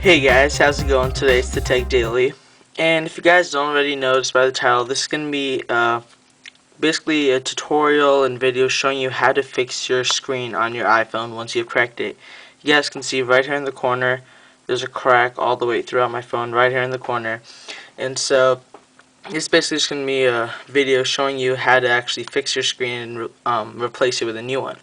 Hey guys, how's it going? Today it's the Tech Daily, and if you guys don't already notice by the title, this is going to be basically a tutorial and video showing you how to fix your screen on your iPhone once you've cracked it. You guys can see right here in the corner, there's a crack all the way throughout my phone right here in the corner, and so it's basically just going to be a video showing you how to actually fix your screen and replace it with a new one.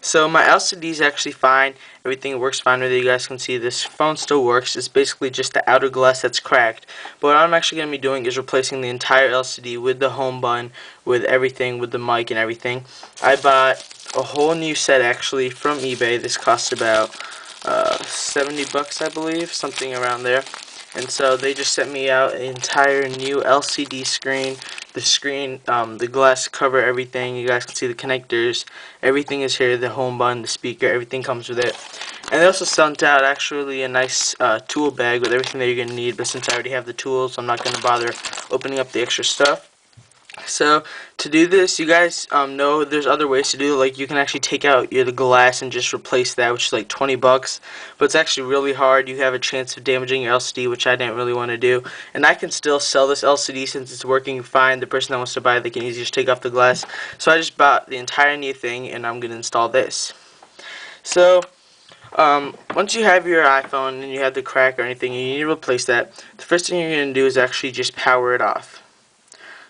So my LCD is actually fine. Everything works fine with it. You guys can see this phone still works. It's basically just the outer glass that's cracked. But what I'm actually going to be doing is replacing the entire LCD with the home button, with everything, with the mic and everything. I bought a whole new set actually from eBay. This cost about 70 bucks, I believe, something around there. And so they just sent me out an entire new LCD screen. The screen, the glass cover, everything. You guys can see the connectors. Everything is here. The home button, the speaker, everything comes with it. And they also sent out actually a nice tool bag with everything that you're going to need. But since I already have the tools, I'm not going to bother opening up the extra stuff. So to do this, you guys know there's other ways to do it. Like you can actually take out the glass and just replace that, which is like 20 bucks. But it's actually really hard. You have a chance of damaging your LCD, which I didn't really want to do. And I can still sell this LCD since it's working fine. The person that wants to buy it, they can easily just take off the glass. So I just bought the entire new thing, and I'm going to install this. So once you have your iPhone and you have the crack or anything, and you need to replace that, the first thing you're going to do is actually just power it off.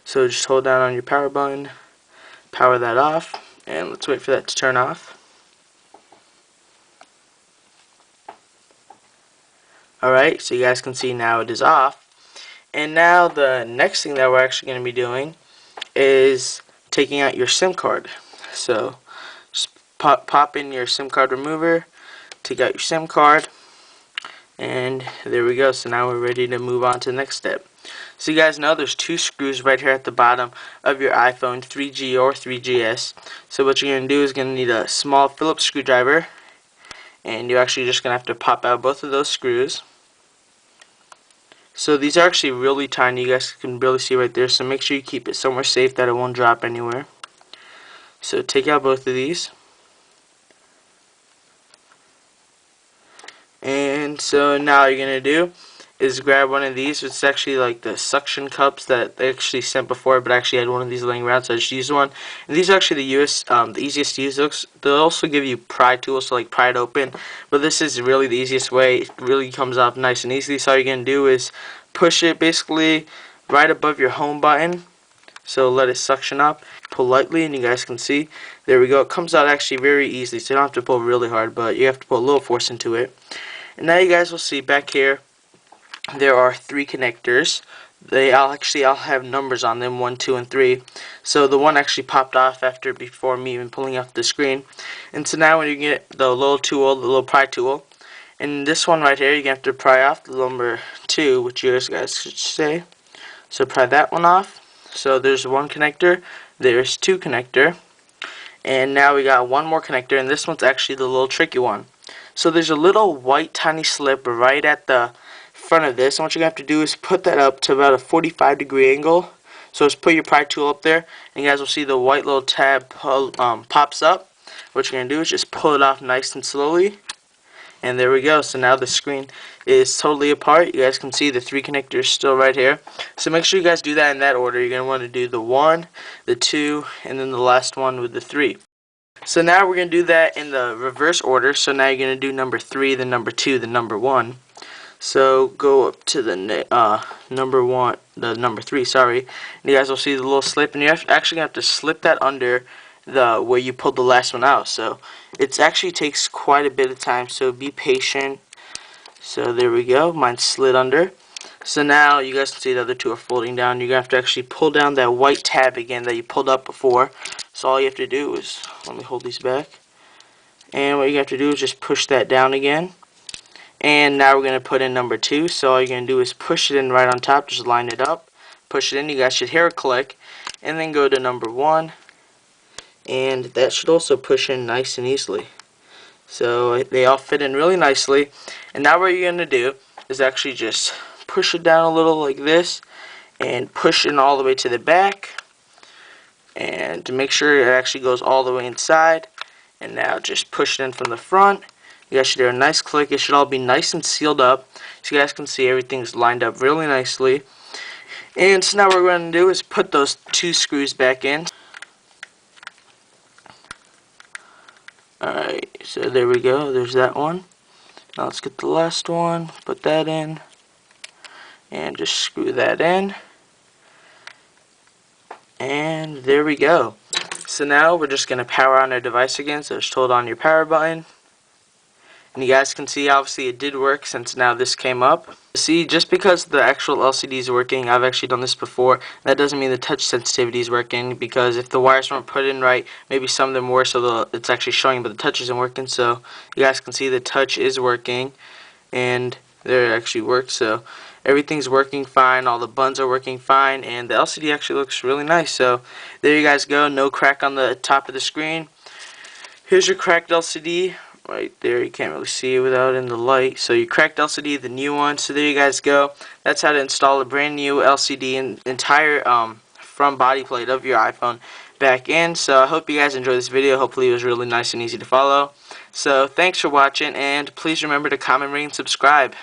So just hold down on your power button, power that off, and let's wait for that to turn off. Alright, so you guys can see now it is off. And now the next thing that we're actually going to be doing is taking out your SIM card. So just pop in your SIM card remover, take out your SIM card, and there we go. So now we're ready to move on to the next step. So you guys know there's two screws right here at the bottom of your iPhone 3G or 3GS. So what you're going to do is going to need a small Phillips screwdriver, and you're actually just going to have to pop out both of those screws. So these are actually really tiny. You guys can barely see right there, so make sure you keep it somewhere safe that it won't drop anywhere. So take out both of these. And so now all you're going to do is grab one of these. It's actually like the suction cups that they actually sent before, but I actually had one of these laying around, so I just used one. And these are actually the easiest to use. They'll also give you pry tools to like pry it open, but this is really the easiest way. It really comes off nice and easily. So all you're going to do is push it basically right above your home button. So let it suction up, pull lightly, and you guys can see, there we go. It comes out actually very easily, so you don't have to pull really hard, but you have to put a little force into it. And now you guys will see back here, there are three connectors. I'll have numbers on them, 1, 2, and 3. So the one actually popped off before me even pulling off the screen. And so now when you get the little tool, the little pry tool, and this one right here, you're gonna have to pry off the number 2, which you guys should say. So pry that one off. So there's one connector, there's two connector, and now we got one more connector, and this one's actually the little tricky one. So there's a little white tiny slip right at the front of this, and what you're going to have to do is put that up to about a 45-degree angle. So just put your pry tool up there, and you guys will see the white little tab pops up. What you're going to do is just pull it off nice and slowly, and there we go. So now the screen is totally apart. You guys can see the three connectors still right here. So make sure you guys do that in that order. You're going to want to do the 1, the 2, and then the last one with the 3. So now we're going to do that in the reverse order. So now you're going to do number 3, then number 2, then number 1. So go up to the number 3, sorry. And you guys will see the little slip, and you're actually going to have to slip that under the where you pulled the last one out. So it actually takes quite a bit of time, so be patient. So there we go, mine slid under. So now you guys can see the other two are folding down. You're going to have to actually pull down that white tab again that you pulled up before. So all you have to do is, let me hold these back. And what you have to do is just push that down again. And now we're going to put in number 2. So all you're going to do is push it in right on top. Just line it up. Push it in. You guys should hear a click. And then go to number 1. And that should also push in nice and easily. So they all fit in really nicely. And now what you're going to do is actually just push it down a little like this. And push it all the way to the back. And to make sure it actually goes all the way inside. And now just push it in from the front. You guys should hear a nice click. It should all be nice and sealed up. So you guys can see everything's lined up really nicely. And so now what we're going to do is put those 2 screws back in. Alright, so there we go. There's that one. Now let's get the last one. Put that in. And just screw that in. And there we go. So now we're just going to power on our device again. So just hold on your power button. And you guys can see obviously it did work since now this came up. See, just because the actual LCD is working, I've actually done this before, that doesn't mean the touch sensitivity is working, because if the wires weren't put in right, maybe some of them were, so it's actually showing, but the touch isn't working. So you guys can see the touch is working, and there it actually works. So everything's working fine, all the buttons are working fine, and the LCD actually looks really nice. So there you guys go, no crack on the top of the screen. Here's your cracked LCD right there. You can't really see it without in the light. So your cracked LCD, the new one. So there you guys go. That's how to install a brand new LCD and entire front body plate of your iPhone back in. So I hope you guys enjoyed this video. Hopefully it was really nice and easy to follow. So thanks for watching, and please remember to comment, rate, and subscribe.